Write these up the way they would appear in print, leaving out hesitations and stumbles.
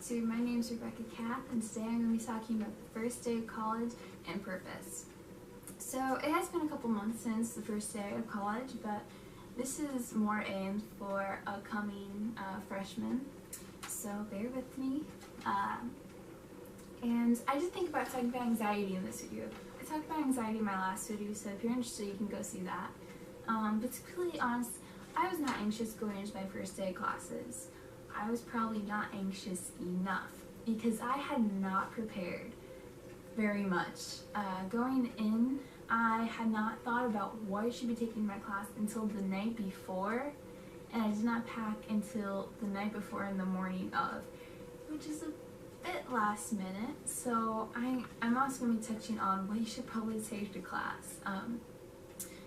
My name is Rebecca Kath, and today I'm going to be talking about the first day of college and purpose. So it has been a couple months since the first day of college, but this is more aimed for upcoming freshmen, so bear with me. And I did think about talking about anxiety in this video. I talked about anxiety in my last video, so if you're interested, you can go see that. But to be completely honest, I was not anxious going into my first day of classes. I was probably not anxious enough because I had not prepared very much. Going in, I had not thought about what I should be taking in my class until the night before, and I did not pack until the night before in the morning of, which is a bit last minute. So I'm also going to be touching on what you should probably take to class.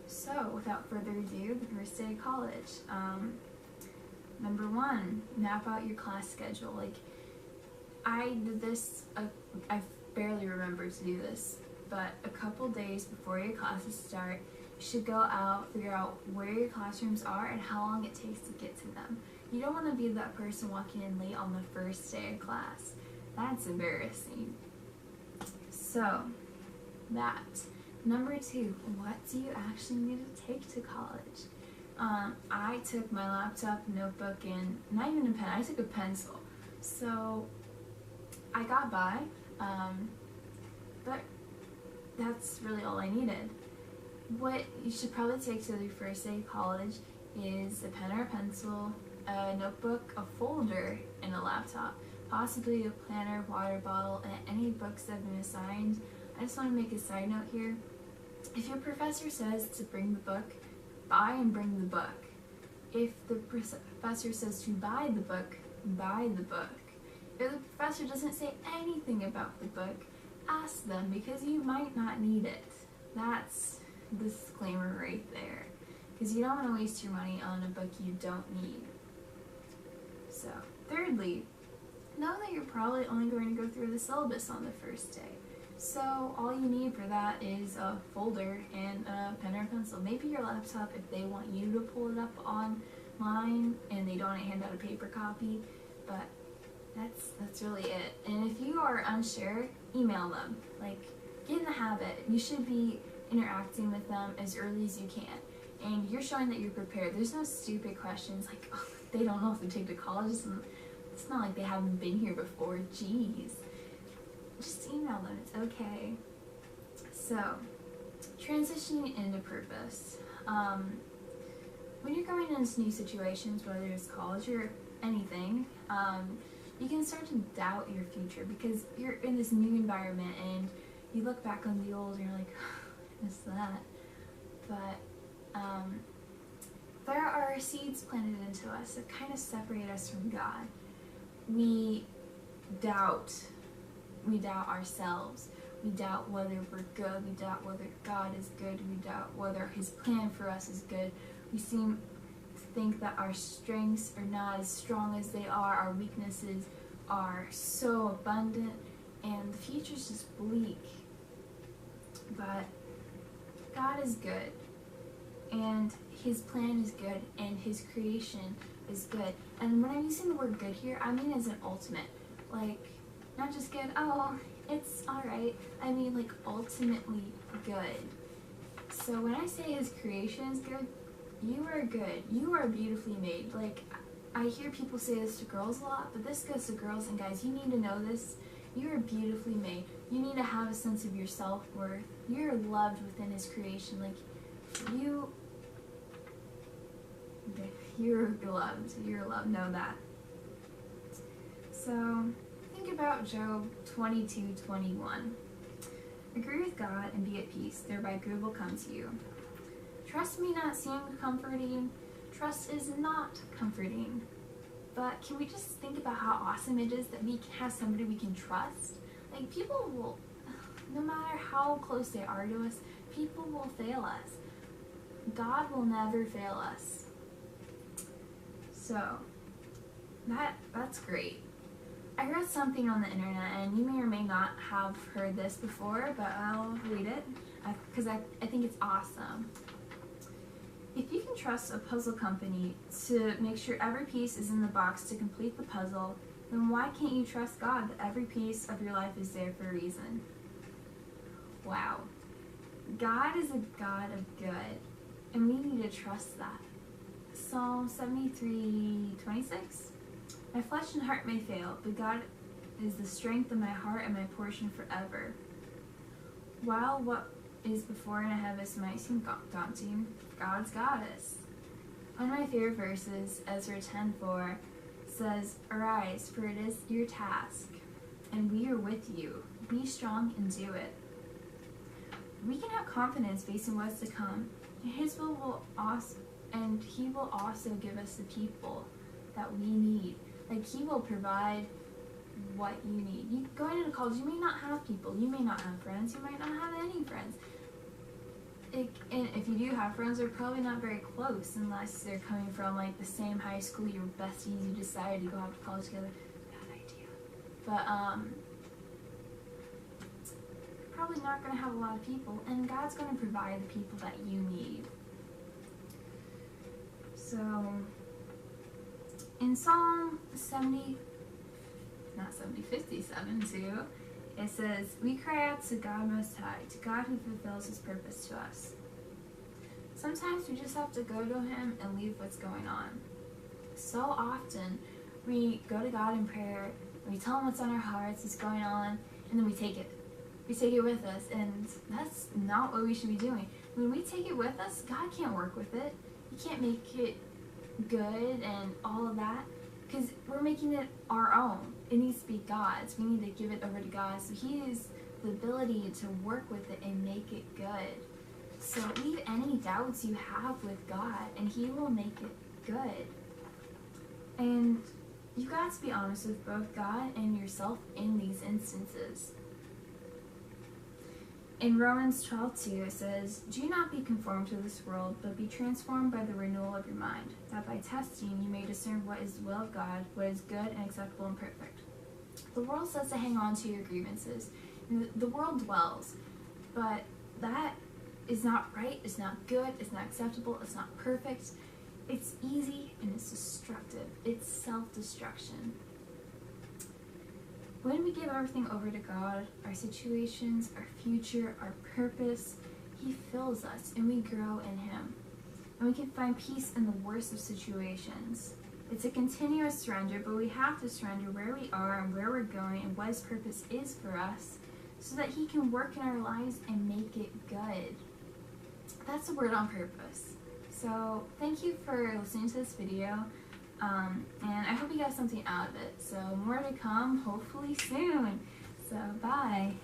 So without further ado, the first day of college. Number one, map out your class schedule. Like, I did this, I barely remember to do this, but a couple days before your classes start, you should go out, figure out where your classrooms are and how long it takes to get to them. You don't want to be that person walking in late on the first day of class. That's embarrassing. So, that. Number two, what do you actually need to take to college? I took my laptop, notebook, and not even a pen, I took a pencil. So I got by, but that's really all I needed. What you should probably take to your first day of college is a pen or a pencil, a notebook, a folder, and a laptop. Possibly a planner, water bottle, and any books that have been assigned. I just want to make a side note here. If your professor says to bring the book, buy and bring the book. If the professor says to buy the book, buy the book. If the professor doesn't say anything about the book, ask them because you might not need it. That's the disclaimer right there. Because you don't want to waste your money on a book you don't need. So, thirdly, know that you're probably only going to go through the syllabus on the first day. So all you need for that is a folder and a pen or pencil. Maybe your laptop if they want you to pull it up online and they don't hand out a paper copy, but that's really it. And if you are unsure, email them. Like, get in the habit. You should be interacting with them as early as you can. And you're showing that you're prepared. There's no stupid questions like, oh, they don't know if they take to college. It's not like they haven't been here before. Jeez. Just email them, it's okay. So, transitioning into purpose. When you're going into new situations, whether it's college or anything, you can start to doubt your future because you're in this new environment and you look back on the old and you're like, what's that? But there are seeds planted into us that kind of separate us from God. We doubt ourselves. We doubt whether we're good. We doubt whether God is good. We doubt whether His plan for us is good. We seem to think that our strengths are not as strong as they are. Our weaknesses are so abundant, and the future's just bleak. But God is good, and His plan is good, and His creation is good. And when I'm using the word good here, I mean as an ultimate. Like, not just good, oh, it's alright. I mean, like, ultimately good. So when I say His creation is good, you are good. You are beautifully made. Like, I hear people say this to girls a lot, but this goes to girls, and guys, you need to know this. You are beautifully made. You need to have a sense of your self-worth. You're loved within His creation. Like, you're loved. You're loved. Know that. So, think about Job 22:21. Agree with God and be at peace, thereby good will come to you. Trust may not seem comforting. Trust is not comforting. But can we just think about how awesome it is that we have somebody we can trust? Like, people will, no matter how close they are to us, people will fail us. God will never fail us. So, that's great. I read something on the internet, and you may or may not have heard this before, but I'll read it because I think it's awesome. If you can trust a puzzle company to make sure every piece is in the box to complete the puzzle, then why can't you trust God that every piece of your life is there for a reason? Wow. God is a God of good, and we need to trust that. Psalm 73:26. My flesh and heart may fail, but God is the strength of my heart and my portion forever. While what is before and ahead of us might seem daunting, God's got us. One of my favorite verses, Ezra 10:4, says, "Arise, for it is your task, and we are with you. Be strong and do it." We can have confidence based on what's to come. His will also, and He will also give us the people that we need. Like, He will provide what you need. You going into college, you may not have people. You may not have friends. You might not have any friends. And if you do have friends, they're probably not very close unless they're coming from like the same high school, your besties, you decided to go out to college together. Bad idea. But probably not going to have a lot of people, and God's going to provide the people that you need. So in Psalm 57 too, it says, "We cry out to God Most High, to God who fulfills His purpose to us." Sometimes we just have to go to Him and leave what's going on. So often we go to God in prayer, and we tell Him what's on our hearts, what's going on, and then we take it. We take it with us, and that's not what we should be doing. When we take it with us, God can't work with it. He can't make it good and all of that, because we're making it our own. It needs to be God's. We need to give it over to God, so He has the ability to work with it and make it good. So leave any doubts you have with God, and He will make it good. And you got to be honest with both God and yourself in these instances. In Romans 12:2, it says, "Do not be conformed to this world, but be transformed by the renewal of your mind, that by testing you may discern what is the will of God, what is good and acceptable and perfect." The world says to hang on to your grievances. The world dwells, but that is not right, it's not good, it's not acceptable, it's not perfect. It's easy and it's destructive. It's self-destruction. When we give everything over to God, our situations, our future, our purpose, He fills us and we grow in Him. And we can find peace in the worst of situations. It's a continuous surrender, but we have to surrender where we are and where we're going and what His purpose is for us so that He can work in our lives and make it good. That's the word on purpose. So thank you for listening to this video. And I hope you got something out of it. So more to come, hopefully soon. So bye.